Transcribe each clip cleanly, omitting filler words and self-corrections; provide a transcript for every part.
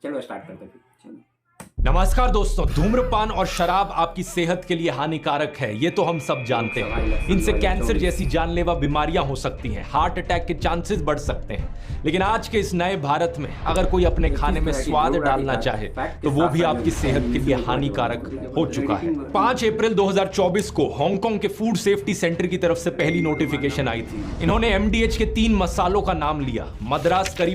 चलो स्टार्ट करते हैं। चलो। नमस्कार दोस्तों, धूम्रपान और शराब आपकी सेहत के लिए हानिकारक है, ये तो हम सब जानते हैं। इनसे कैंसर जैसी जानलेवा बीमारियां हो सकती हैं, हार्ट अटैक के चांसेस बढ़ सकते हैं। लेकिन आज के इस नए भारत में अगर कोई अपने खाने में स्वाद डालना चाहे तो वो भी आपकी सेहत के लिए हानिकारक हो चुका है। 5 अप्रैल 2024 को हांगकांग के फूड सेफ्टी सेंटर की तरफ से पहली नोटिफिकेशन आई थी। इन्होंने MDH के 3 मसालों का नाम लिया, मद्रास करी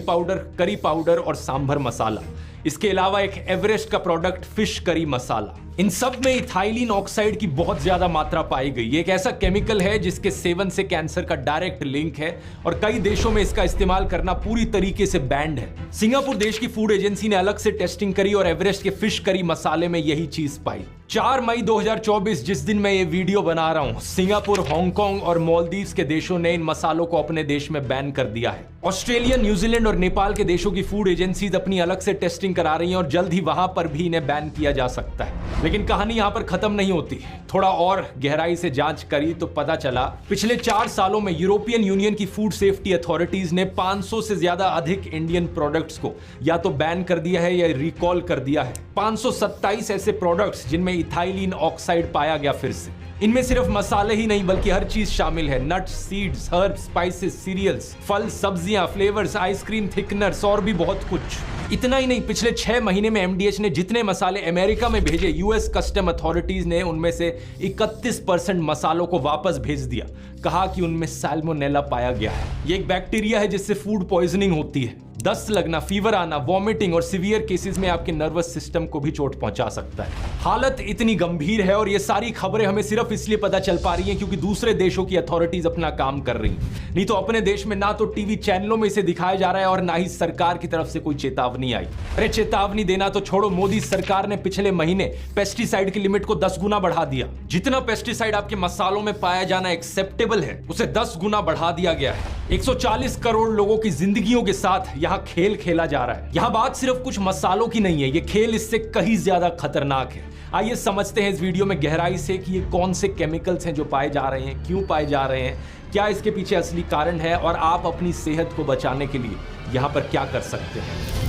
पाउडर और सांभर मसाला। इसके अलावा एक एवरेस्ट का प्रोडक्ट फिश करी मसाला। इन सब में इथाइलिन ऑक्साइड की बहुत ज्यादा मात्रा पाई गई। ये एक ऐसा केमिकल है जिसके सेवन से कैंसर का डायरेक्ट लिंक है और कई देशों में इसका इस्तेमाल करना पूरी तरीके से बैंड है। सिंगापुर देश की फूड एजेंसी ने अलग से टेस्टिंग करी और एवरेस्ट के फिश करी मसाले में यही चीज पाई। 4 मई 2024 जिस दिन मैं ये वीडियो बना रहा हूं, सिंगापुर, हांगकांग और मालदीव्स के देशों ने इन मसालों को अपने देश में बैन कर दिया है। ऑस्ट्रेलिया, न्यूजीलैंड और नेपाल के देशों की फूड एजेंसीज अपनी अलग से टेस्टिंग करा रही हैं और जल्द ही वहां पर भी इन्हें बैन किया जा सकता है। लेकिन कहानी यहां पर खत्म नहीं होती। थोड़ा और गहराई से जांच करी तो पता चला पिछले 4 सालों में यूरोपियन यूनियन की फूड सेफ्टी अथॉरिटीज ने 500 से ज्यादा अधिक इंडियन प्रोडक्ट्स को या तो बैन कर दिया है या रिकॉल कर दिया है। 527 ऐसे प्रोडक्ट्स जिनमें इथाइलिन ऑक्साइड पाया गया फिर से। इनमें सिर्फ मसाले ही नहीं बल्कि हर चीज शामिल है, nuts, seeds, herbs, spices, cereals, फल, सब्जियां, फ्लेवर्स, आइसक्रीम, थिकनर्स और भी बहुत कुछ। इतना ही नहीं, पिछले 6 महीने में MDH ने जितने मसाले अमेरिका में भेजे, US कस्टम अथॉरिटीज ने उनमें से 31% मसालों को वापस भेज दिया। कहा कि उनमें सैल्मोनेला पाया गया है। ये एक बैक्टीरिया है जिससे फूड पॉइजनिंग होती है। दस्त लगना, फीवर आना, वॉमिटिंग और सीवियर केसेस में आपके नर्वस सिस्टम को भी चोट पहुंचा सकता है। हालत इतनी गंभीर है और ये सारी खबरें हमें सिर्फ इसलिए पता चल पा रही हैं क्योंकि दूसरे देशों की अथॉरिटीज अपना काम कर रही हैं। नहीं तो अपने देश में ना तो टीवी चैनलों में इसे दिखाया जा रहा है और ना ही सरकार की तरफ से कोई चेतावनी आई। अरे चेतावनी देना तो छोड़ो, मोदी सरकार ने पिछले महीने पेस्टिसाइड की लिमिट को 10 गुना बढ़ा दिया। जितना पेस्टिसाइड आपके मसालों में पाया जाना एक्सेप्टेबल है, उसे 10 गुना बढ़ा दिया गया है। 140 करोड़ लोगों की जिंदगियों के साथ यहाँ खेल खेला जा रहा है। यहाँ बात सिर्फ कुछ मसालों की नहीं है, ये खेल इससे कहीं ज्यादा खतरनाक है। आइए समझते हैं इस वीडियो में गहराई से कि ये कौन से केमिकल्स हैं जो पाए जा रहे हैं, क्यों पाए जा रहे हैं, क्या इसके पीछे असली कारण है और आप अपनी सेहत को बचाने के लिए यहाँ पर क्या कर सकते हैं।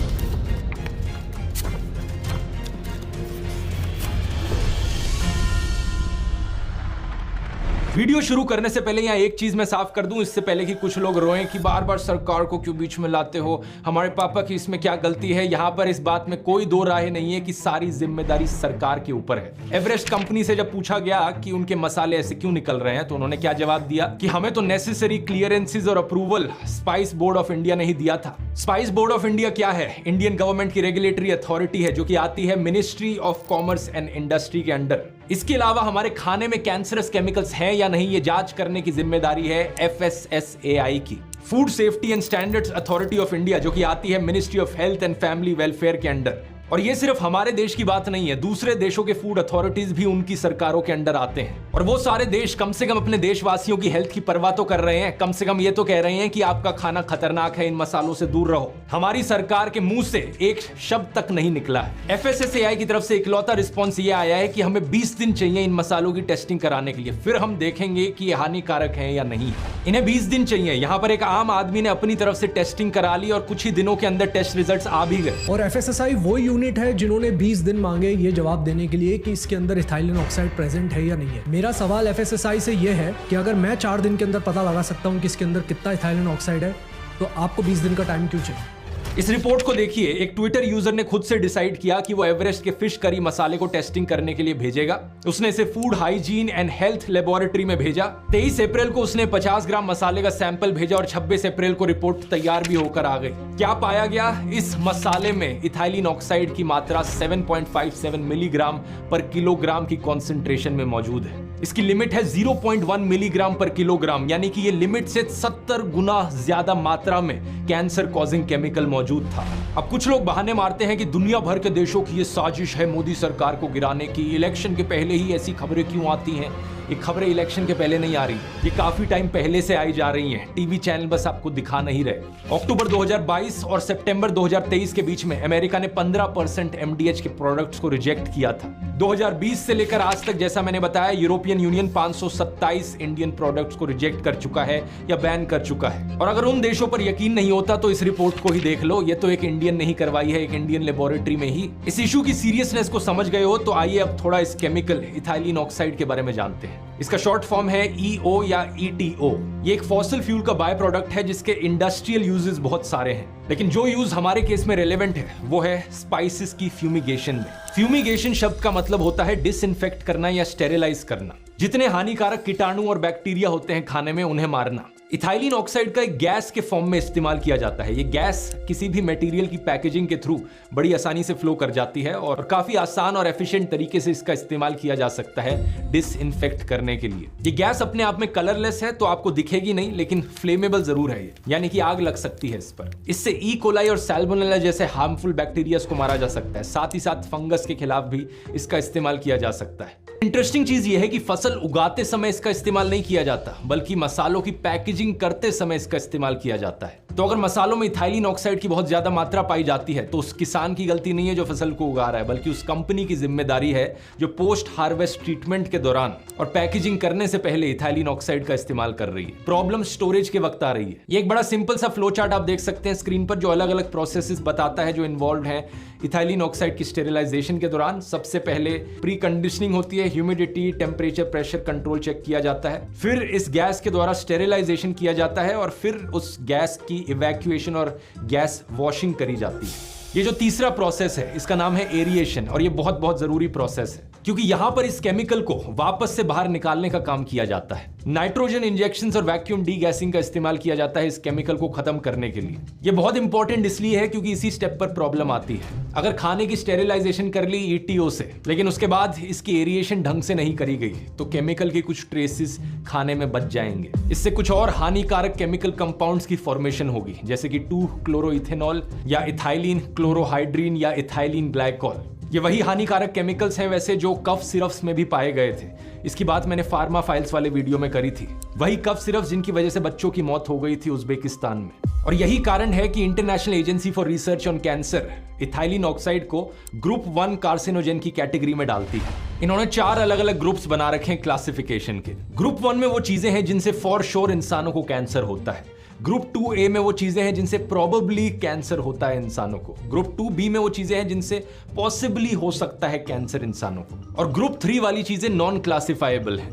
वीडियो शुरू करने से पहले यहाँ एक चीज मैं साफ कर दूं, इससे पहले कि कुछ लोग रोएं कि बार बार सरकार को क्यों बीच में लाते हो, हमारे पापा की इसमें क्या गलती है। यहाँ पर इस बात में कोई दो राय नहीं है कि सारी जिम्मेदारी सरकार के ऊपर है। एवरेस्ट कंपनी से जब पूछा गया कि उनके मसाले ऐसे क्यों निकल रहे हैं तो उन्होंने क्या जवाब दिया कि हमें तो नेसेसरी क्लियरेंसेज और approval spice board of India ने ही दिया था। स्पाइस बोर्ड ऑफ इंडिया क्या है? इंडियन गवर्नमेंट की रेगुलेटरी अथॉरिटी है जो कि आती है ministry of commerce and industry के अंडर। इसके अलावा हमारे खाने में कैंसरस केमिकल्स हैं या नहीं ये जांच करने की जिम्मेदारी है FSSAI की, food safety and standards authority of India, जो कि आती है ministry of health and family welfare के अंडर। और ये सिर्फ हमारे देश की बात नहीं है, दूसरे देशों के फूड अथॉरिटीज भी उनकी सरकारों के अंडर आते हैं। और वो सारे देश कम से कम अपने देशवासियों की हेल्थ की परवाह तो कर रहे हैं, कम से कम ये तो कह रहे हैं कि आपका खाना खतरनाक है, इन मसालों से दूर रहो। हमारी सरकार के मुंह से एक शब्द तक नहीं निकला है। FSSAI की तरफ से इकलौता रिस्पॉन्स ये आया है कि हमें 20 दिन चाहिए इन मसालों की टेस्टिंग कराने के लिए, फिर हम देखेंगे कि ये हानिकारक है या नहीं। इन्हें 20 दिन चाहिए। यहाँ पर एक आम आदमी ने अपनी तरफ से टेस्टिंग करा ली और कुछ ही दिनों के अंदर टेस्ट रिजल्ट आ भी गए। और FSSAI वो यूनिट है जिन्होंने 20 दिन मांगे ये जवाब देने के लिए कि इसके अंदर इथाइलिन ऑक्साइड प्रेजेंट है या नहीं है। मेरा सवाल FSSAI से ये है कि अगर मैं 4 दिन के अंदर पता लगा सकता हूँ कि इसके अंदर कितना इथाइलिन ऑक्साइड है तो आपको 20 दिन का टाइम क्यों चाहिए? इस रिपोर्ट को देखिए, एक ट्विटर यूजर ने खुद से डिसाइड किया कि वो एवरेस्ट के फिश करी मसाले को टेस्टिंग करने के लिए भेजेगा। उसने इसे food hygiene and health laboratory में भेजा। 23 अप्रैल को उसने 50 ग्राम मसाले का सैंपल भेजा और 26 अप्रैल को रिपोर्ट तैयार भी होकर आ गई। क्या पाया गया? इस मसाले में इथाइलिन ऑक्साइड की मात्रा 7.57 मिलीग्राम पर किलोग्राम की कॉन्सेंट्रेशन में मौजूद है। इसकी लिमिट है 0.1 मिलीग्राम पर किलोग्राम, यानी कि ये लिमिट से 70 गुना ज्यादा मात्रा में कैंसर कॉजिंग केमिकल मौजूद था। अब कुछ लोग बहाने मारते हैं कि दुनिया भर के देशों की ये साजिश है मोदी सरकार को गिराने की, इलेक्शन के पहले ही ऐसी खबरें क्यों आती हैं? ये खबरें इलेक्शन के पहले नहीं आ रही, ये काफी टाइम पहले से आई जा रही हैं। टीवी चैनल बस आपको दिखा नहीं रहे। अक्टूबर 2022 और सितंबर 2023 के बीच में अमेरिका ने 15% MDH के प्रोडक्ट्स को रिजेक्ट किया था। 2020 से लेकर आज तक जैसा मैंने बताया यूरोपियन यूनियन 527 इंडियन प्रोडक्ट्स को रिजेक्ट कर चुका है या बैन कर चुका है। और अगर उन देशों पर यकीन नहीं होता तो इस रिपोर्ट को ही देख लो, ये तो एक इंडियन ने ही करवाई है, एक इंडियन लेबोरेटरी में ही। इस इशू की सीरियसनेस को समझ गए हो तो आइए अब थोड़ा इस केमिकल इथाइलिन ऑक्साइड के बारे में जानते हैं। इसका शॉर्ट फॉर्म है EO या ETO। ये एक फॉसिल फ्यूल का बाय प्रोडक्ट है जिसके इंडस्ट्रियल यूजेस बहुत सारे हैं, लेकिन जो यूज हमारे केस में रेलेवेंट है वो है स्पाइसेस की फ्यूमिगेशन में। फ्यूमिगेशन शब्द का मतलब होता है डिसइंफेक्ट करना या स्टेरिलाइज करना। जितने हानिकारक कीटाणु और बैक्टीरिया होते हैं खाने में उन्हें मारना। इथाइलिन ऑक्साइड का एक गैस के फॉर्म में इस्तेमाल किया जाता है। ये गैस किसी भी मटेरियल की पैकेजिंग के थ्रू बड़ी आसानी से फ्लो कर जाती है और काफी आसान और एफिशिएंट तरीके से इसका इस्तेमाल किया जा सकता है डिसइंफेक्ट करने के लिए। ये गैस अपने आप में कलरलेस है तो आपको दिखेगी नहीं, लेकिन फ्लेमेबल जरूर है ये, यानी कि आग लग सकती है इस पर। इससे ई कोलाई और सैल्मोनेला जैसे हार्मफुल बैक्टीरिया को मारा जा सकता है। साथ ही साथ फंगस के खिलाफ भी इसका इस्तेमाल किया जा सकता है। इंटरेस्टिंग चीज यह है कि फसल उगाते समय इसका इस्तेमाल नहीं किया जाता, बल्कि मसालों की पैकेजिंग करते समय इसका इस्तेमाल किया जाता है। तो अगर मसालों में इथाइलिन ऑक्साइड की बहुत ज्यादा मात्रा पाई जाती है तो उस किसान की गलती नहीं है जो फसल को उगा रहा है, बल्कि उस कंपनी की जिम्मेदारी है जो पोस्ट हार्वेस्ट ट्रीटमेंट के दौरान और पैकेजिंग करने से पहले इथाइलिन ऑक्साइड का इस्तेमाल कर रही है। प्रॉब्लम स्टोरेज के वक्त आ रही है। ये एक बड़ा सिंपल सा फ्लो चार्ट आप देख सकते हैं स्क्रीन पर, जो अलग अलग प्रोसेसेस बताता है जो इन्वॉल्व है इथाइलिन ऑक्साइड की स्टेरिलाइजेशन के दौरान। सबसे पहले प्री कंडीशनिंग होती है, humidity, temperature, pressure control check किया जाता है, फिर इस गैस के द्वारा स्टेरिलाइजेशन किया जाता है और फिर उस गैस की इवैक्यूएशन और गैस वॉशिंग करी जाती है। ये जो तीसरा प्रोसेस है इसका नाम है एरिएशन, और ये बहुत बहुत जरूरी प्रोसेस है क्योंकि यहां पर इस केमिकल को वापस से बाहर निकालने का काम किया जाता है। नाइट्रोजन इंजेक्शंस और वैक्यूम डीगैसिंग का इस्तेमाल किया जाता है इस केमिकल को खत्म करने के लिए। ये बहुत इंपॉर्टेंट इसलिए है क्योंकि इसी स्टेप पर प्रॉब्लम आती है। अगर खाने की स्टेरिलाइजेशन कर ली ETO से, लेकिन उसके बाद इसकी एरिएशन ढंग से नहीं करी गई तो केमिकल के कुछ ट्रेसेस खाने में बच जाएंगे। इससे कुछ और हानिकारक केमिकल कंपाउंड्स की फॉर्मेशन होगी, जैसे कि 2-क्लोरोइथेनॉल या इथाइलिन क्लोरोहाइड्रीन या इथाइलिन ग्लाइकॉल। ये वही हानिकारक केमिकल्स हैं वैसे जो कफ सिरप्स में भी पाए गए थे। इसकी बात मैंने फार्मा फाइल्स वाले वीडियो में करी थी। वही कफ सिरप्स जिनकी वजह से बच्चों की मौत हो गई थी उज्बेकिस्तान में। और यही कारण है कि international agency for research on cancer ethylene oxide को ग्रुप 1 कार्सिनोजेन की कैटेगरी में डालती है। इन्होंने 4 अलग अलग ग्रुप्स बना रखे हैं क्लासिफिकेशन के। ग्रुप 1 में वो चीजें हैं जिनसे फॉर श्योर इंसानों को कैंसर होता है। ग्रुप 2A में वो चीजें हैं जिनसे प्रोबेबली कैंसर होता है इंसानों को। ग्रुप 2B में वो चीजें हैं जिनसे पॉसिबली हो सकता है कैंसर इंसानों को। और ग्रुप 3 वाली चीजें नॉन क्लासिफाइबल हैं।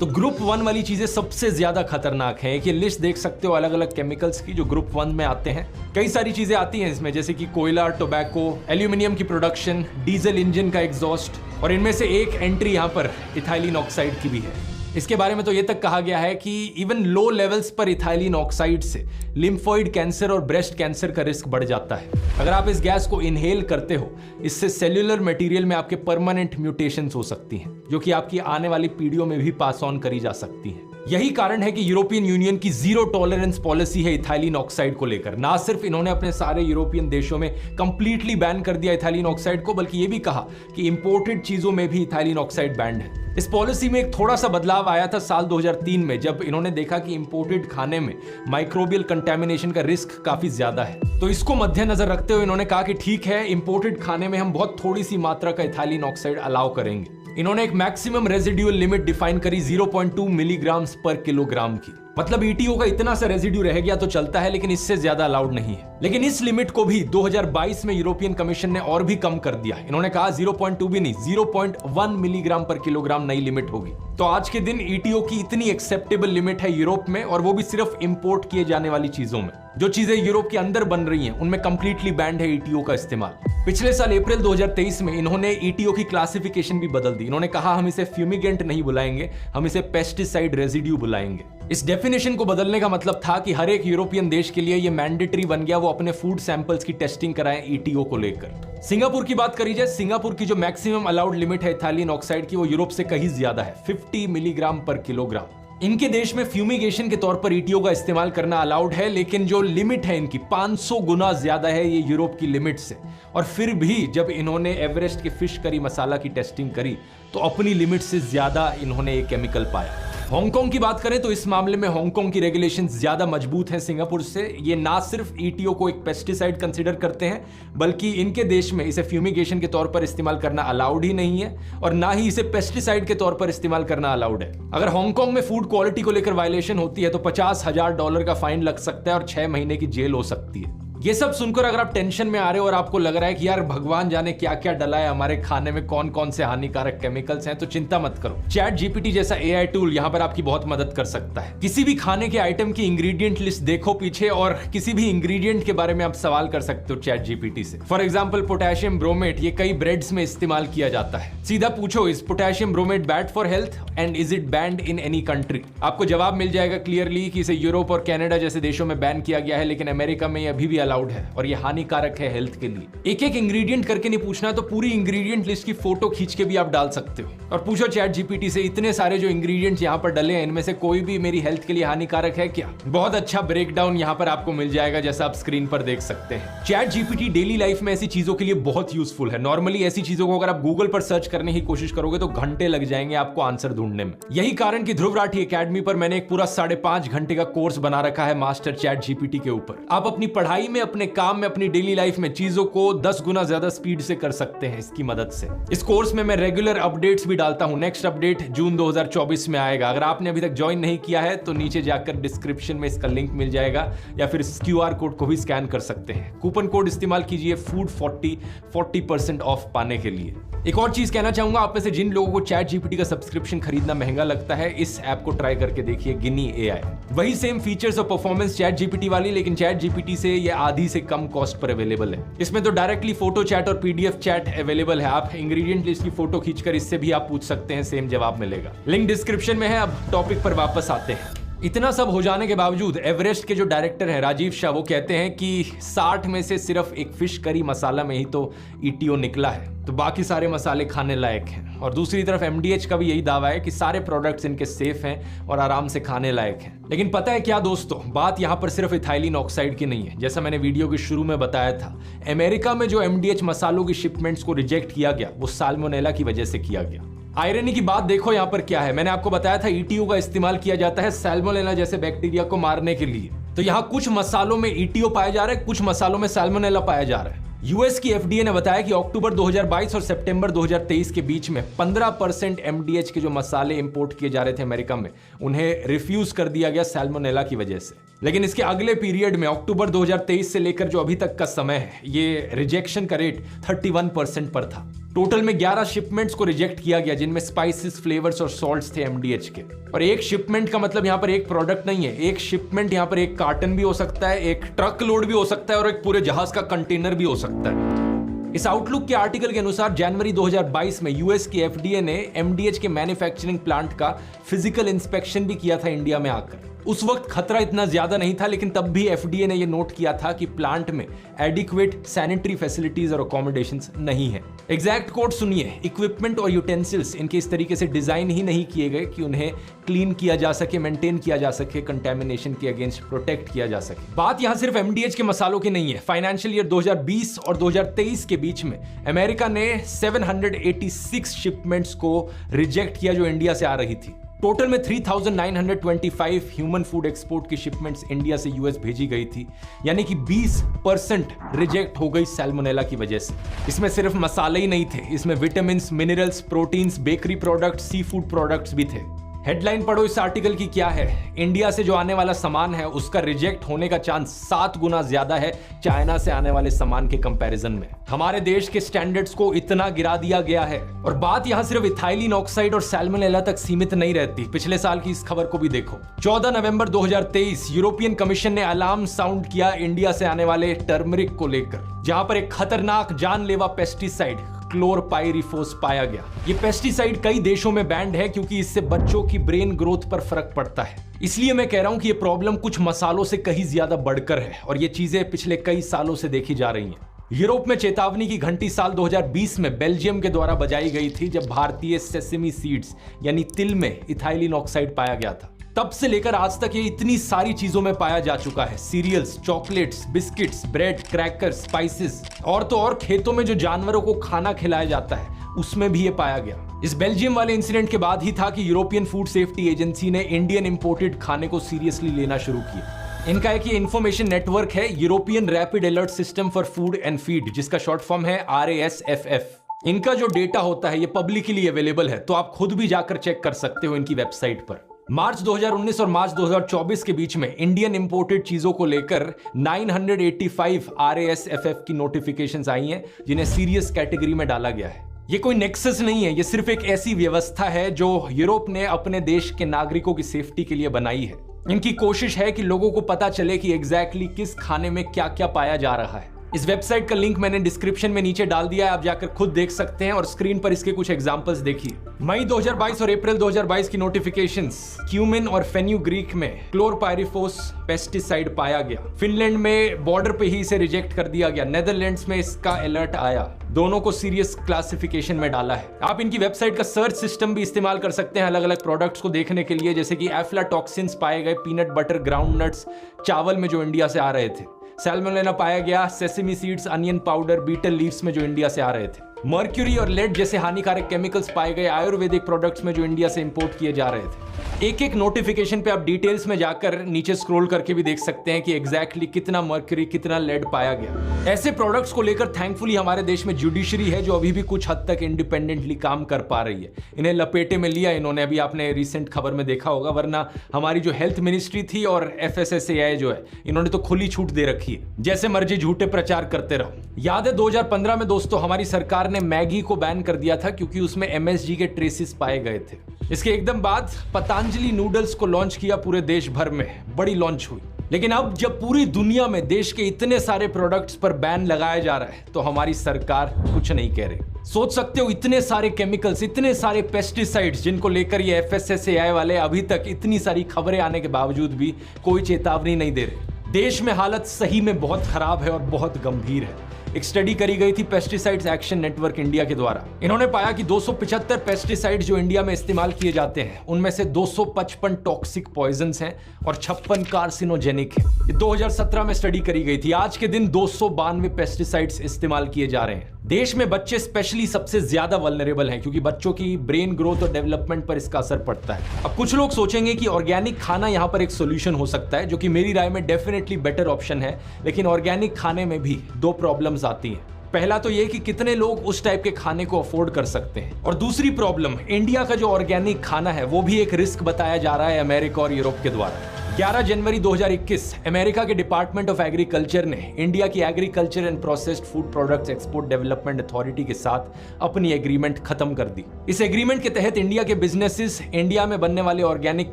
तो ग्रुप 1 वाली चीजें सबसे ज्यादा खतरनाक है। एक ये लिस्ट देख सकते हो अलग अलग केमिकल्स की जो ग्रुप 1 में आते हैं। कई सारी चीजें आती हैं इसमें, जैसे कि कोयला, टोबैको, एल्यूमिनियम की प्रोडक्शन, डीजल इंजन का एग्जॉस्ट, और इनमें से एक एंट्री यहां पर इथाइलिन ऑक्साइड की भी है। इसके बारे में तो ये तक कहा गया है कि इवन लो लेवल्स पर इथाइलिन ऑक्साइड से लिम्फोइड कैंसर और ब्रेस्ट कैंसर का रिस्क बढ़ जाता है। अगर आप इस गैस को इनहेल करते हो, इससे सेल्यूलर मटेरियल में आपके परमानेंट म्यूटेशंस हो सकती हैं, जो कि आपकी आने वाली पीढ़ियों में भी पास ऑन करी जा सकती हैं। यही कारण है कि यूरोपियन यूनियन की जीरो टॉलरेंस पॉलिसी है इथाइलिन ऑक्साइड को लेकर। ना सिर्फ इन्होंने अपने सारे यूरोपियन देशों में कंप्लीटली बैन कर दिया इथाइलिन ऑक्साइड को, बल्कि यह भी कहा कि इंपोर्टेड चीजों में भी इथाइलिन ऑक्साइड बैंड है। इस पॉलिसी में एक थोड़ा सा बदलाव आया था साल 2003 में, जब इन्होंने देखा कि इंपोर्टेड खाने में माइक्रोबियल कंटेमिनेशन का रिस्क काफी ज्यादा है। तो इसको मद्देनजर रखते हुए इन्होंने कहा कि ठीक है, इंपोर्टेड खाने में हम बहुत थोड़ी सी मात्रा का इथाइलिन ऑक्साइड अलाउ करेंगे। इन्होंने एक मैक्सिमम रेजिड्यूअल लिमिट डिफाइन करी 0.2 मिलीग्राम पर किलोग्राम की। मतलब ETO का इतना सा रेजिड्यू रह गया तो चलता है, लेकिन इससे ज्यादा अलाउड नहीं है। लेकिन इस लिमिट को भी 2022 में यूरोपियन कमीशन ने और भी कम कर दिया। इन्होंने कहा 0.2 भी नहीं, 0.1 मिलीग्राम पर किलोग्राम नई लिमिट होगी। तो आज के दिन ETO की इतनी एक्सेप्टेबल लिमिट है यूरोप में, और वो भी सिर्फ इंपोर्ट किए जाने वाली चीजों में। जो चीजें यूरोप के अंदर बन रही हैं उनमें कंप्लीटली बैंड है ETO का इस्तेमाल। पिछले साल अप्रैल 2023 में इन्होंने ETO की क्लासिफिकेशन भी बदल दी। इन्होंने कहा हम इसे फ्यूमिगेंट नहीं बुलाएंगे, हम इसे पेस्टिसाइड रेजिड्यू बुलाएंगे। इस डेफिनेशन को बदलने का मतलब था कि हर एक यूरोपियन देश के लिए यह मैंडेटरी बन गया वो अपने फूड सैंपल्स की टेस्टिंग कराएं ETO को लेकर। सिंगापुर की बात करी जाए, सिंगापुर की जो मैक्सिमम अलाउड लिमिट है इथाइलिन ऑक्साइड की, वो यूरोप से कहीं ज्यादा है, 50 मिलीग्राम पर किलोग्राम। इनके देश में फ्यूमिगेशन के तौर पर ETO का इस्तेमाल करना अलाउड है, लेकिन जो लिमिट है इनकी 500 गुना ज्यादा है ये यूरोप की लिमिट से। और फिर भी जब इन्होंने एवरेस्ट के फिश करी मसाला की टेस्टिंग करी तो अपनी लिमिट से ज्यादा इन्होंने एक केमिकल पाया। हांगकांग की बात करें तो इस मामले में हांगकांग की रेगुलेशंस ज्यादा मजबूत हैं सिंगापुर से। ये ना सिर्फ ईटीओ को एक पेस्टिसाइड कंसीडर करते हैं, बल्कि इनके देश में इसे फ्यूमिगेशन के तौर पर इस्तेमाल करना अलाउड ही नहीं है और ना ही इसे पेस्टिसाइड के तौर पर इस्तेमाल करना अलाउड है। अगर हांगकांग में फूड क्वालिटी को लेकर वायलेशन होती है तो $50,000 का फाइन लग सकता है और 6 महीने की जेल हो सकती है। ये सब सुनकर अगर आप टेंशन में आ रहे हो और आपको लग रहा है कि यार भगवान जाने क्या क्या डला है हमारे खाने में, कौन कौन से हानिकारक केमिकल्स हैं, तो चिंता मत करो। चैट जीपीटी जैसा एआई टूल यहाँ पर आपकी बहुत मदद कर सकता है। किसी भी खाने के आइटम की इंग्रेडिएंट लिस्ट देखो पीछे और किसी भी इंग्रेडिएंट के बारे में आप सवाल कर सकते हो चैट जीपीटी से। फॉर एग्जाम्पल पोटेशियम ब्रोमेट, ये कई ब्रेड्स में इस्तेमाल किया जाता है। सीधा पूछो, is potassium bromate bad for health and is it band in any country? आपको जवाब मिल जाएगा क्लियरली कि इसे यूरोप और कनाडा जैसे देशों में बैन किया गया है, लेकिन अमेरिका में ये अभी भी अलाउड है और ये हानिकारक है हेल्थ के लिए। एक एक इंग्रेडिएंट करके नहीं पूछना, तो पूरी इंग्रेडिएंट लिस्ट की फोटो खींच के भी आप डाल सकते हो और पूछो चैट जीपीटी से, इतने सारे जो इंग्रेडिएंट्स यहाँ पर डले हैं इनमें से कोई भी मेरी हेल्थ के लिए हानिकारक है क्या? बहुत अच्छा ब्रेकडाउन यहाँ पर आपको मिल जाएगा, जैसा आप स्क्रीन पर देख सकते हैं। चैट जीपीटी डेली लाइफ में ऐसी चीजों के लिए बहुत यूजफुल है। नॉर्मली ऐसी चीजों को अगर आप गूगल पर सर्च करने की कोशिश करोगे तो घंटे लग जाएंगे आपको आंसर ढूंढने में। यही कारण कि ध्रुव राठी एकेडमी पर मैंने एक पूरा 5.5 घंटे का कोर्स बना रखा है मास्टर चैट जीपीटी के ऊपर। आप अपनी पढ़ाई में, अपने काम में, अपनी डेली लाइफ में चीजों को 10 गुना ज्यादा स्पीड से कर सकते हैं इसकी मदद से। इस कोर्स में मैं रेगुलर अपडेट्स भी डालता हूं। नेक्स्ट अपडेट जून 2024 में आएगा। अगर आपने अभी तक ज्वाइन नहीं किया है तो नीचे जाकर डिस्क्रिप्शन में इसका लिंक मिल जाएगा या फिर इस क्यूआर कोड को भी स्कैन कर सकते हैं। कूपन कोड इस्तेमाल कीजिए फूड 40% ऑफ पाने के लिए। एक और चीज कहना चाहूंगा, आप में से जिन लोगों को चैट जीपीटी का सब्सक्रिप्शन खरीदना महंगा लगता है, इस ऐप को ट्राई करके देखिए, गिनी एआई। वही सेम फीचर्स और परफॉर्मेंस चैट जीपीटी वाली, लेकिन चैट जीपीटी से ये आधी से कम कॉस्ट पर अवेलेबल है। इसमें तो डायरेक्टली फोटो चैट और पीडीएफ चैट अवेलेबल है। आप इंग्रेडिएंट लिस्ट की फोटो खींचकर इससे भी आप पूछ सकते हैं, सेम जवाब मिलेगा। लिंक डिस्क्रिप्शन में है। अब टॉपिक पर वापस आते हैं। इतना सब हो जाने के बावजूद एवरेस्ट के जो डायरेक्टर हैं राजीव शाह, वो कहते हैं कि 60 में से सिर्फ एक फिश करी मसाला में ही तो ईटीओ निकला है, तो बाकी सारे मसाले खाने लायक हैं। और दूसरी तरफ एमडीएच का भी यही दावा है कि सारे प्रोडक्ट्स इनके सेफ हैं और आराम से खाने लायक हैं। लेकिन पता है क्या दोस्तों, बात यहाँ पर सिर्फ इथाइलिन ऑक्साइड की नहीं है। जैसा मैंने वीडियो के शुरू में बताया था, अमेरिका में जो एमडीएच मसालों की शिपमेंट्स को रिजेक्ट किया गया वो साल्मोनेला की वजह से किया गया। आयरनी की बात देखो यहाँ पर क्या है। मैंने आपको बताया था ईटीओ का इस्तेमाल किया जाता है सैल्मोनेला जैसे बैक्टीरिया को मारने के लिए। तो यहाँ कुछ मसालों में ईटीओ पाया जा रहा है, कुछ मसालों में सैल्मोनेला पाया जा रहा है। यूएस की एफडीए ने बताया कि अक्टूबर 2022 और सितंबर 2023 के बीच में 15% एमडीएच के जो मसाले इंपोर्ट किए जा रहे थे अमेरिका में, उन्हें रिफ्यूज कर दिया गया सैल्मोनेला की वजह से। लेकिन इसके अगले पीरियड में अक्टूबर 2023 से लेकर जो अभी तक का समय है, ये रिजेक्शन का रेट 31% पर था। टोटल में 11 शिपमेंट्स को रिजेक्ट किया गया, जिनमें स्पाइसेस, फ्लेवर्स और सॉल्ट्स थे एमडीएच के। और एक शिपमेंट का मतलब यहाँ पर एक प्रोडक्ट नहीं है। एक शिपमेंट यहाँ पर एक कार्टन भी हो सकता है, एक ट्रक लोड भी हो सकता है और एक पूरे जहाज का कंटेनर भी हो सकता है। इस आउटलुक के आर्टिकल के अनुसार जनवरी 2022 में यूएस की एफडीए ने एमडीएच के मैन्युफैक्चरिंग प्लांट का फिजिकल इंस्पेक्शन भी किया था इंडिया में आकर। उस वक्त खतरा इतना ज्यादा नहीं था, लेकिन तब भी एफडीए ने यह नोट किया था कि प्लांट में एडिक्वेट सैनिटरी फैसिलिटीज और अकोमोडेशंस नहीं है। एग्जैक्ट कोड सुनिए, इक्विपमेंट और यूटेंसिल्स इनके इस तरीके से डिजाइन ही नहीं किए गए कि उन्हें क्लीन किया जा सके, मेंटेन किया जा सके, कंटेमिनेशन के अगेंस्ट प्रोटेक्ट किया जा सके। बात यहां सिर्फ एमडीएच के मसालों की नहीं है। फाइनेंशियल ईयर 2020 और 2023 के बीच में अमेरिका ने 786 शिपमेंट्स को रिजेक्ट किया जो इंडिया से आ रही थी। टोटल में 3925 ह्यूमन फूड एक्सपोर्ट की शिपमेंट्स इंडिया से यूएस भेजी गई थी, यानी कि 20% रिजेक्ट हो गई सैल्मोनेला की वजह से। इसमें सिर्फ मसाले ही नहीं थे, इसमें vitamin, minerals, proteins, bakery products, sea food products भी थे। हेडलाइन पढ़ो इस आर्टिकल की क्या है। इंडिया से जो आने वाला सामान है उसका रिजेक्ट होने का चांस 7 गुना ज्यादा है चाइना से आने वाले सामान के कंपैरिजन में। हमारे देश के स्टैंडर्ड्स को इतना गिरा दिया गया है। और बात यहां सिर्फ इथाइलिन ऑक्साइड और सैल्मोनेला तक सीमित नहीं रहती। पिछले साल की इस खबर को भी देखो। 14 नवंबर 2023 यूरोपियन कमीशन ने अलार्म साउंड किया इंडिया से आने वाले टर्मरिक को लेकर, जहां पर एक खतरनाक जानलेवा पेस्टिसाइड क्लोरपाइरिफोस पाया गया। ये पेस्टिसाइड कई देशों में बैंड है क्योंकि इससे बच्चों की ब्रेन ग्रोथ पर फर्क पड़ता है। इसलिए मैं कह रहा हूं कि ये प्रॉब्लम कुछ मसालों से कहीं ज्यादा बढ़कर है और ये चीजें पिछले कई सालों से देखी जा रही हैं। यूरोप में चेतावनी की घंटी साल 2020 में बेल्जियम के द्वारा बजाई गई थी, जब भारतीय सेसेमी सीड्स यानी तिल में इथाइलिन ऑक्साइड पाया गया था। तब से लेकर आज तक ये इतनी सारी चीजों में पाया जा चुका है। Cereals, chocolates, biscuits, bread, crackers, spices और तो और खेतों में जो जानवरों को खाना खिलाया जाता है उसमें भी ये पाया गया। इस बेल्जियम वाले इंसिडेंट के बाद ही था कि यूरोपियन फूड सेफ्टी एजेंसी ने इंडियन इंपोर्टेड खाने को सीरियसली लेना शुरू किया। इनका एक ये इंफॉर्मेशन नेटवर्क है, European rapid alert system for food and feed, जिसका शॉर्ट फॉर्म है RASFF। इनका जो डेटा होता है ये पब्लिकली अवेलेबल है, तो आप खुद भी जाकर चेक कर सकते हो इनकी वेबसाइट पर। मार्च 2019 और मार्च 2024 के बीच में इंडियन इंपोर्टेड चीजों को लेकर 985 RASFF की नोटिफिकेशंस आई हैं, जिन्हें सीरियस कैटेगरी में डाला गया है। ये कोई नेक्सस नहीं है, ये सिर्फ एक ऐसी व्यवस्था है जो यूरोप ने अपने देश के नागरिकों की सेफ्टी के लिए बनाई है। इनकी कोशिश है कि लोगों को पता चले कि एग्जैक्टली किस खाने में क्या क्या पाया जा रहा है। इस वेबसाइट का लिंक मैंने डिस्क्रिप्शन में नीचे डाल दिया है, आप जाकर खुद देख सकते हैं और स्क्रीन पर इसके कुछ एग्जांपल्स देखिए। मई 2022 और अप्रैल 2022 की नोटिफिकेशंस, क्यूमिन और फेन्यूग्रीक में क्लोरपायरिफॉस पेस्टिसाइड पाया गया। फिनलैंड में बॉर्डर पे ही इसे रिजेक्ट कर दिया गया। नेदरलैंड्स में इसका अलर्ट आया। दोनों को सीरियस क्लासिफिकेशन में डाला है। आप इनकी वेबसाइट का सर्च सिस्टम भी इस्तेमाल कर सकते हैं अलग अलग प्रोडक्ट्स को देखने के लिए, जैसे कि एफ्लाटॉक्सिन्स पाए गए पीनट बटर, ग्राउंड नट्स, चावल में जो इंडिया से आ रहे थे। सैल्मोनेला पाया गया sesame seeds, onion powder, betel leaves में जो इंडिया से आ रहे थे। मर्क्यूरी और लेड जैसे हानिकारक केमिकल्स पाए गए आयुर्वेदिक प्रोडक्ट्स में जो इंडिया से इंपोर्ट किए जा रहे थे। एक एक नोटिफिकेशन पे आप डिटेल्स में जाकर नीचे स्क्रॉल करके भी देख सकते हैं कि एग्जैक्टली कितना मर्क्यूरी, कितना लेड पाया गया। ऐसे प्रोडक्ट्स को लेकर थैंकफुली हमारे देश में जुडिशरी है, जो अभी भी कुछ हद तक इंडिपेंडेंटली काम कर पा रही है। इन्हें लपेटे में लिया इन्होंने, अभी आपने रिसेंट खबर में देखा होगा, वरना हमारी जो हेल्थ मिनिस्ट्री थी और FSSAI जो है, इन्होंने तो खुली छूट दे रखी है, जैसे मर्जी झूठे प्रचार करते रहो। याद है 2015 में दोस्तों हमारी सरकार ने मैगी को बैन कर दिया था क्योंकि उसमें MSG के ट्रेसेस पाए गए थे। इसके एकदम बाद पतंजलि नूडल्स को लॉन्च किया पूरे देश भर में, बड़ी लॉन्च हुई। लेकिन अब जब पूरी दुनिया में देश के इतने सारे प्रोडक्ट्स पर बैन लगाया जा रहा है, तो हमारी सरकार कुछ नहीं कह रही। सोच सकते हो, इतने सारे केमिकल्स, इतने सारे पेस्टिसाइड्स, जिनको लेकर ये FSSAI वाले अभी तक इतनी सारी खबरें आने के बावजूद भी कोई चेतावनी नहीं दे रहे। देश में हालत सही में बहुत खराब है और बहुत गंभीर है। एक स्टडी करी गई थी पेस्टिसाइड्स एक्शन नेटवर्क इंडिया के द्वारा। इन्होंने पाया कि 275 पेस्टिसाइड जो इंडिया में इस्तेमाल किए जाते हैं, उनमें से 255 टॉक्सिक पॉइजन्स हैं और 56 कार्सिनोजेनिक हैं। ये 2017 में स्टडी करी गई थी। आज के दिन 292 पेस्टिसाइड्स इस्तेमाल किए जा रहे हैं। देश में बच्चे स्पेशली सबसे ज्यादा वल्नरेबल हैं, क्योंकि बच्चों की ब्रेन ग्रोथ और डेवलपमेंट पर इसका असर पड़ता है। अब कुछ लोग सोचेंगे कि ऑर्गेनिक खाना यहाँ पर एक सोल्यूशन हो सकता है, जो कि मेरी राय में डेफिनेटली बेटर ऑप्शन है। लेकिन ऑर्गेनिक खाने में भी दो प्रॉब्लम्स आती हैं। पहला तो ये कि कितने लोग उस टाइप के खाने को अफोर्ड कर सकते हैं, और दूसरी प्रॉब्लम, इंडिया का जो ऑर्गेनिक खाना है वो भी एक रिस्क बताया जा रहा है अमेरिका और यूरोप के द्वारा। 11 जनवरी 2021 अमेरिका के डिपार्टमेंट ऑफ एग्रीकल्चर ने इंडिया की agriculture and processed food products export development authority के साथ अपनी एग्रीमेंट खत्म कर दी। इस एग्रीमेंट के तहत इंडिया के बिजनेसेस इंडिया में बनने वाले ऑर्गेनिक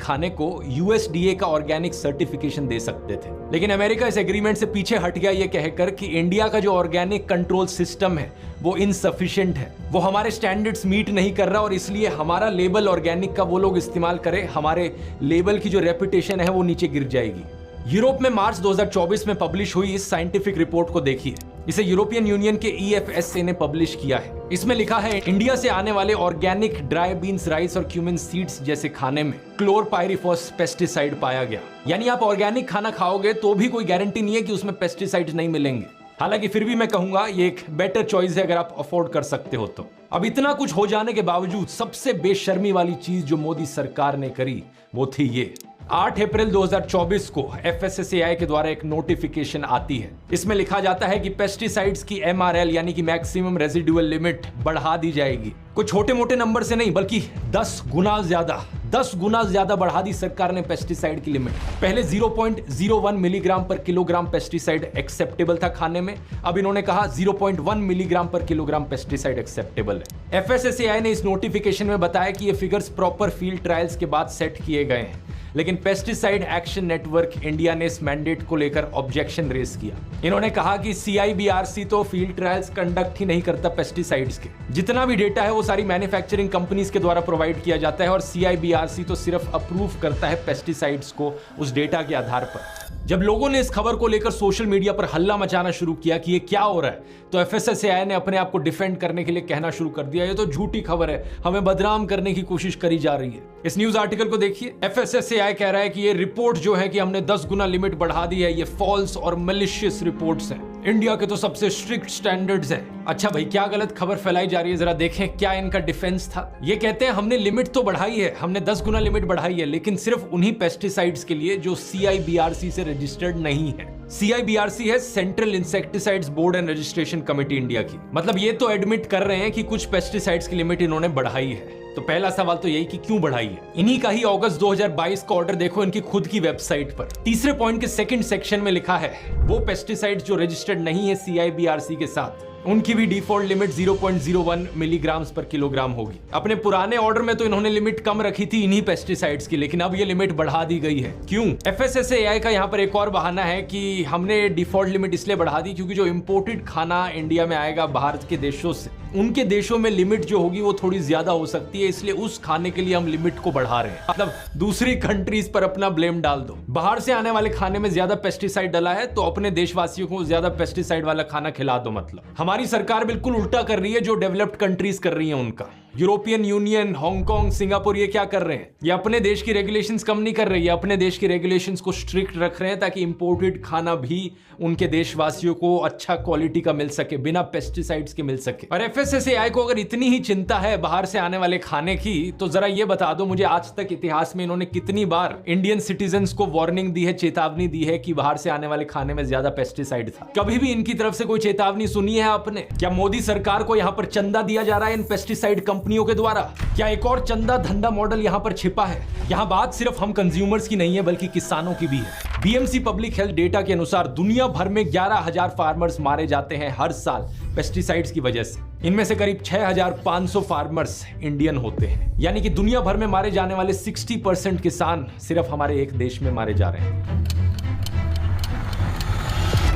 खाने को USDA का ऑर्गेनिक सर्टिफिकेशन दे सकते थे। लेकिन अमेरिका इस एग्रीमेंट से पीछे हट गया ये कहकर कि इंडिया का जो ऑर्गेनिक कंट्रोल सिस्टम है वो इनसफिशिएंट है, वो हमारे स्टैंडर्ड्स मीट नहीं कर रहा, और इसलिए हमारा लेबल ऑर्गेनिक का वो लोग इस्तेमाल करें, हमारे लेबल की जो रेपुटेशन है वो नीचे गिर जाएगी। यूरोप में मार्च 2024 में पब्लिश हुई इस साइंटिफिक रिपोर्ट को देखिए। इसे यूरोपियन यूनियन के EFSA ने पब्लिश किया है। इसमें लिखा है, इंडिया से आने वाले ऑर्गेनिक ड्राई बीन्स, राइस और क्यूमिन सीड्स जैसे खाने में क्लोरपायरिफॉस पेस्टिसाइड पाया गया। यानी आप ऑर्गेनिक खाना खाओगे तो भी कोई गारंटी नहीं है कि उसमें पेस्टिसाइड्स नहीं मिलेंगे। हालांकि फिर भी मैं कहूंगा ये एक बेटर चॉइस है अगर आप अफोर्ड कर सकते हो तो। अब इतना कुछ हो जाने के बावजूद सबसे बेशर्मी वाली चीज जो मोदी सरकार ने करी वो थी ये। 8 अप्रैल 2024 को FSSAI के द्वारा एक नोटिफिकेशन आती है। इसमें लिखा जाता है कि पेस्टिसाइड्स की MRL यानी कि मैक्सिमम रेजिडुअल लिमिट बढ़ा दी जाएगी। कोई छोटे मोटे नंबर से नहीं, बल्कि 10 गुना ज्यादा बढ़ा दी सरकार ने पेस्टिसाइड की लिमिट। पहले 0.01 मिलीग्राम पर किलोग्राम पेस्टिसाइड एक्सेप्टेबल था खाने में, अब इन्होंने कहा 0.1 मिलीग्राम पर किलोग्राम पेस्टिसाइड एक्सेप्टेबल है। FSSAI ने इस नोटिफिकेशन में बताया कि ये फिगर्स प्रॉपर फील्ड ट्रायल्स के बाद सेट किए गए हैं। लेकिन पेस्टिसाइड एक्शन नेटवर्क इंडिया ने इस मैंडेट को लेकर ऑब्जेक्शन रेज किया। इन्होंने कहा कि CIBRC तो फील्ड ट्रायल्स कंडक्ट ही नहीं करता पेस्टिसाइड्स के। जितना भी डेटा है वो सारी मैन्युफैक्चरिंग कंपनीज के द्वारा प्रोवाइड किया जाता है, और CIBRC तो सिर्फ अप्रूव करता है पेस्टिसाइड्स को उस डेटा के आधार पर। जब लोगों ने इस खबर को लेकर सोशल मीडिया पर हल्ला मचाना शुरू किया कि ये क्या हो रहा है, तो FSSAI ने अपने आप को डिफेंड करने के लिए कहना शुरू कर दिया, ये तो झूठी खबर है, हमें बदनाम करने की कोशिश करी जा रही है। इस न्यूज आर्टिकल को देखिए। FSSAI कह रहा है कि ये रिपोर्ट जो है कि हमने 10 गुना लिमिट बढ़ा दी है, ये फॉल्स और मैलिशियस रिपोर्ट्स हैं। इंडिया के तो सबसे स्ट्रिक्ट स्टैंडर्ड्स हैं। अच्छा भाई, क्या गलत खबर फैलाई जा रही है, जरा देखें क्या इनका डिफेंस था। ये कहते हैं हमने लिमिट तो बढ़ाई है, हमने 10 गुना लिमिट बढ़ाई है, लेकिन सिर्फ उन्हीं पेस्टिसाइड्स के लिए जो CIBRC से रजिस्टर्ड नहीं है। CIBRC है central insecticides board and registration committee India की। मतलब ये तो एडमिट कर रहे हैं कि कुछ पेस्टिसाइड्स की लिमिट इन्होंने बढ़ाई है। तो पहला सवाल तो यही कि क्यों बढ़ाई है। इन्हीं का ही अगस्त 2022 का ऑर्डर देखो इनकी खुद की वेबसाइट पर। तीसरे पॉइंट के सेकंड सेक्शन में लिखा है वो पेस्टिसाइड्स जो रजिस्टर्ड नहीं है CIBRC के साथ, उनकी भी डिफॉल्ट लिमिट 0.01 मिलीग्राम्स पर किलोग्राम होगी। अपने पुराने ऑर्डर में तो इन्होंने लिमिट कम रखी थी इन्हीं पेस्टिसाइड्स की, लेकिन अब ये लिमिट बढ़ा दी गई है। क्यों? FSSAI का यहाँ पर एक और बहाना है कि हमने डिफॉल्ट लिमिट इसलिए बढ़ा दी क्योंकि जो इंपोर्टेड खाना इंडिया में आएगा बाहर के देशों से, उनके देशों में लिमिट जो होगी वो थोड़ी ज्यादा हो सकती है, इसलिए उस खाने के लिए हम लिमिट को बढ़ा रहे हैं। मतलब दूसरी कंट्रीज पर अपना ब्लेम डाल दो। बाहर से आने वाले खाने में ज्यादा पेस्टिसाइड डला है तो अपने देशवासियों को ज्यादा पेस्टिसाइड वाला खाना खिला दो। मतलब हमारी सरकार बिल्कुल उल्टा कर रही है जो डेवलप्ड कंट्रीज कर रही है उनका। यूरोपियन यूनियन, हांगकांग, सिंगापुर ये क्या कर रहे हैं? ये अपने देश की रेगुलेशंस कम नहीं कर रही है, अपने देश की रेगुलेशंस को स्ट्रिक्ट रख रहे हैं ताकि इंपोर्टेड खाना भी उनके देशवासियों को अच्छा क्वालिटी का मिल सके, बिना पेस्टिसाइड्स के मिल सके। और FSSAI को अगर इतनी ही चिंता है बाहर से आने वाले खाने की, तो जरा ये बता दो मुझे, आज तक इतिहास में इन्होंने कितनी बार इंडियन सिटीजन्स को वार्निंग दी है, चेतावनी दी है कि बाहर से आने वाले खाने में ज्यादा पेस्टिसाइड था? कभी भी इनकी तरफ से कोई चेतावनी सुनी है आपने? क्या मोदी सरकार को यहाँ पर चंदा दिया जा रहा है इन पेस्टिसाइड कंपनियों के द्वारा? क्या एक और चंदा धंधा मॉडल यहाँ पर छिपा है? यहाँ बात सिर्फ हम कंज्यूमर्स की नहीं है बल्कि किसानों की भी है। BMC पब्लिक हेल्थ डेटा के अनुसार दुनिया भर में 11,000 फार्मर्स मारे जाते हैं हर साल पेस्टिसाइड्स की वजह से। इनमें से करीब 6,500 फार्मर्स इंडियन होते हैं, यानी कि दुनिया भर में मारे जाने वाले 60% किसान सिर्फ हमारे एक देश में मारे जा रहे हैं।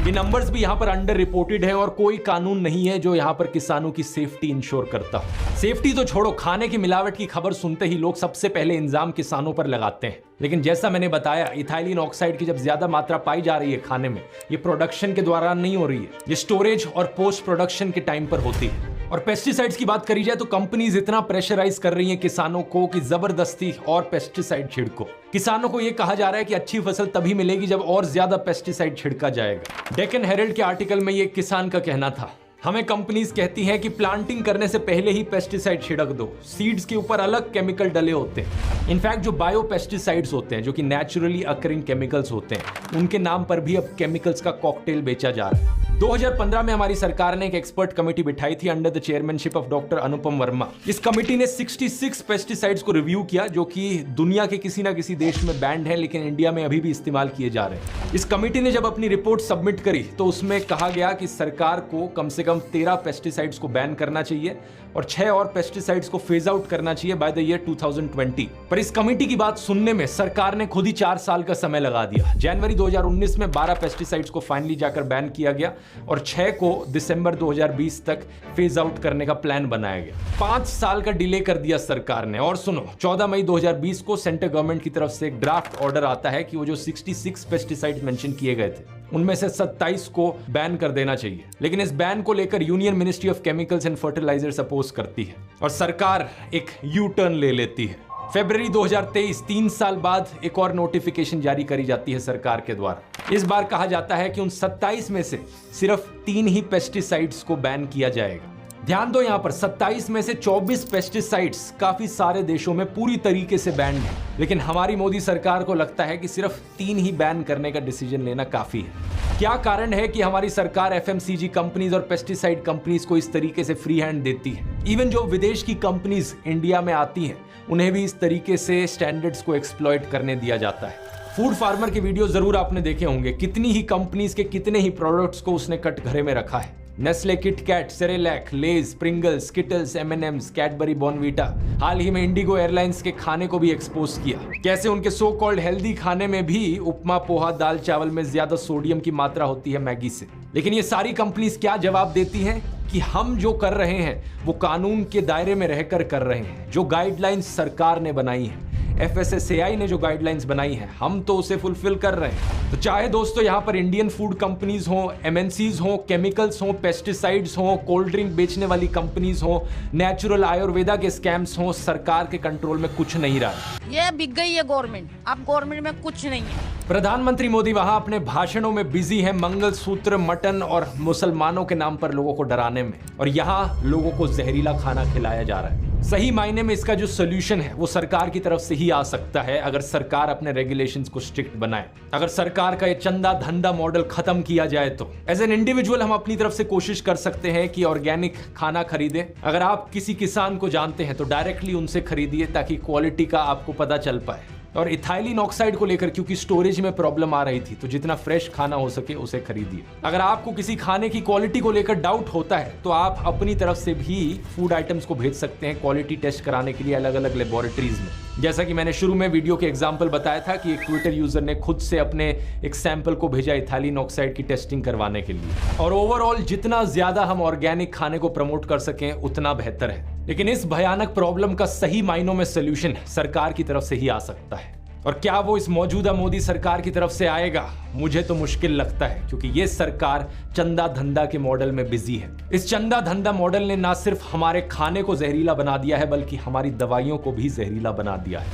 ये नंबर्स भी यहाँ पर अंडर रिपोर्टेड है और कोई कानून नहीं है जो यहाँ पर किसानों की सेफ्टी इंश्योर करता हो। सेफ्टी तो छोड़ो, खाने की मिलावट की खबर सुनते ही लोग सबसे पहले इल्जाम किसानों पर लगाते हैं। लेकिन जैसा मैंने बताया, इथाइलिन ऑक्साइड की जब ज्यादा मात्रा पाई जा रही है खाने में, ये प्रोडक्शन के दौरान नहीं हो रही है, ये स्टोरेज और पोस्ट प्रोडक्शन के टाइम पर होती है। और पेस्टिसाइड्स की बात करी जाए तो कंपनीज इतना प्रेशराइज कर रही हैं किसानों को कि जबरदस्ती और पेस्टिसाइड छिड़को। किसानों को यह कहा जा रहा है कि अच्छी फसल तभी मिलेगी जब और ज्यादा पेस्टिसाइड छिड़का जाएगा। डेक्कन हेरल्ड के आर्टिकल में ये किसान का कहना था। हमें कंपनीज कहती हैं कि प्लांटिंग करने से पहले ही पेस्टिसाइड छिड़क दो, सीड्स के ऊपर अलग केमिकल डले होते हैं। इनफैक्ट जो बायो पेस्टिसाइड्स होते हैं, जो कि नेचुरली अकरिंग केमिकल्स होते हैं, उनके नाम पर भी अब केमिकल्स का कॉकटेल बेचा जा रहा है। 2015 में हमारी सरकार ने एक एक्सपर्ट कमेटी बिठाई थी under the chairmanship of doctor Anupam Verma. इस कमेटी ने 66 पेस्टिसाइड्स को रिव्यू किया जो कि दुनिया के किसी ना किसी देश में बैंड है, लेकिन इंडिया में अभी भी इस्तेमाल किए जा रहे हैं। इस कमेटी ने जब अपनी रिपोर्ट सबमिट करी तो उसमें कहा गया कि सरकार को कम से कम 13 पेस्टिसाइड्स को बैन करना चाहिए और 6 और पेस्टिसाइड्स को फेज आउट करना चाहिए बाय द ईयर 2020। पर इस कमेटी की बात सुनने में सरकार ने खुद ही 4 साल का समय लगा दिया। जनवरी 2019 में 12 पेस्टिसाइड्स को फाइनली जाकर बैन किया गया और 6 को दिसंबर 2020 तक फेज आउट करने का प्लान बनाया गया। 5 साल का डिले कर दिया सरकार ने। और सुनो, 14 मई 2020 को सेंट्रल गवर्नमेंट की तरफ से एक ड्राफ्ट ऑर्डर आता है कि वो जो 66 पेस्टिसाइड मेंशन किए गए थे उनमें से 27 को बैन कर देना चाहिए। लेकिन इस बैन को लेकर union ministry of chemicals and fertilisers oppose करती है और सरकार एक यू टर्न ले लेती है। फरवरी 2023, 3 साल बाद एक और नोटिफिकेशन जारी करी जाती है सरकार के द्वारा। इस बार कहा जाता है कि उन 27 में से सिर्फ 3 ही पेस्टिसाइड्स को बैन किया जाएगा। ध्यान दो, यहां पर 27 में से 24 पेस्टिसाइड्स काफी सारे देशों में पूरी तरीके से बैन है, लेकिन हमारी मोदी सरकार को लगता है कि सिर्फ 3 ही बैन करने का डिसीजन लेना काफी है। क्या कारण है कि हमारी सरकार एफएमसीजी कंपनीज और पेस्टिसाइड कंपनीज को इस तरीके से फ्री हैंड देती है? इवन जो विदेश की कंपनीज इंडिया में आती हैं उन्हें भी इस तरीके से स्टैंडर्ड्स को एक्सप्लॉइट करने दिया जाता है। फूड फार्मर के वीडियो जरूर आपने देखे होंगे, कितनी ही कंपनीज के कितने ही प्रोडक्ट्स को उसने कटघरे में रखा है। Nestle, KitKat, Cerelac, Lay's, Pringles, Skittles, M&M's, Cadbury, Bournvita. हाल ही में इंडिगो एयरलाइंस के खाने को भी एक्सपोज किया, कैसे उनके सो कॉल्ड हेल्दी खाने में भी उपमा, पोहा, दाल चावल में ज्यादा सोडियम की मात्रा होती है मैगी से। लेकिन ये सारी कंपनीज क्या जवाब देती हैं कि हम जो कर रहे हैं वो कानून के दायरे में रहकर कर रहे हैं। जो गाइडलाइंस सरकार ने बनाई है, FSSAI ने जो गाइडलाइंस बनाई है, हम तो उसे फुलफिल कर रहे हैं। तो चाहे दोस्तों यहाँ पर इंडियन फूड कंपनीज हो, MNCs हो, केमिकल्स हो, पेस्टिसाइड्स हो, कोल्ड ड्रिंक बेचने वाली कंपनीज हो, नेचुरल आयुर्वेदा के स्कैम्स हो, सरकार के कंट्रोल में कुछ नहीं रहा है। ये बिक गई है गवर्नमेंट, अब गवर्नमेंट में कुछ नहीं है। प्रधानमंत्री मोदी वहां अपने भाषणों में बिजी हैं मंगलसूत्र, मटन और मुसलमानों के नाम पर लोगों को डराने में, और यहां लोगों को जहरीला खाना खिलाया जा रहा है। सही मायने में इसका जो सोल्यूशन है वो सरकार की तरफ से ही आ सकता है, अगर सरकार अपने रेगुलेशंस को स्ट्रिक्ट बनाए, अगर सरकार का ये चंदा धंधा मॉडल खत्म किया जाए तो। एज एन इंडिविजुअल हम अपनी तरफ से कोशिश कर सकते हैं कि ऑर्गेनिक खाना खरीदें। अगर आप किसी किसान को जानते हैं तो डायरेक्टली उनसे खरीदिए, ताकि क्वालिटी का आपको पता चल पाए। और इथाइलिन ऑक्साइड को लेकर क्योंकि स्टोरेज में प्रॉब्लम आ रही थी, तो जितना फ्रेश खाना हो सके उसे खरीदिए। अगर आपको किसी खाने की क्वालिटी को लेकर डाउट होता है तो आप अपनी तरफ से भी फूड आइटम्स को भेज सकते हैं क्वालिटी टेस्ट कराने के लिए अलग अलग लेबोरेटरीज में। जैसा कि मैंने शुरू में वीडियो के एग्जाम्पल बताया था कि एक ट्विटर यूजर ने खुद से अपने एक सैंपल को भेजा इथाइलिन ऑक्साइड की टेस्टिंग करवाने के लिए। और ओवरऑल जितना ज्यादा हम ऑर्गेनिक खाने को प्रमोट कर सकें उतना बेहतर है। लेकिन इस भयानक प्रॉब्लम का सही मायनों में सोल्यूशन सरकार की तरफ से ही आ सकता है। और क्या वो इस मौजूदा मोदी सरकार की तरफ से आएगा? मुझे तो मुश्किल लगता है, क्योंकि ये सरकार चंदा धंधा के मॉडल में बिजी है। इस चंदा धंधा मॉडल ने ना सिर्फ हमारे खाने को जहरीला बना दिया है, बल्कि हमारी दवाइयों को भी जहरीला बना दिया है।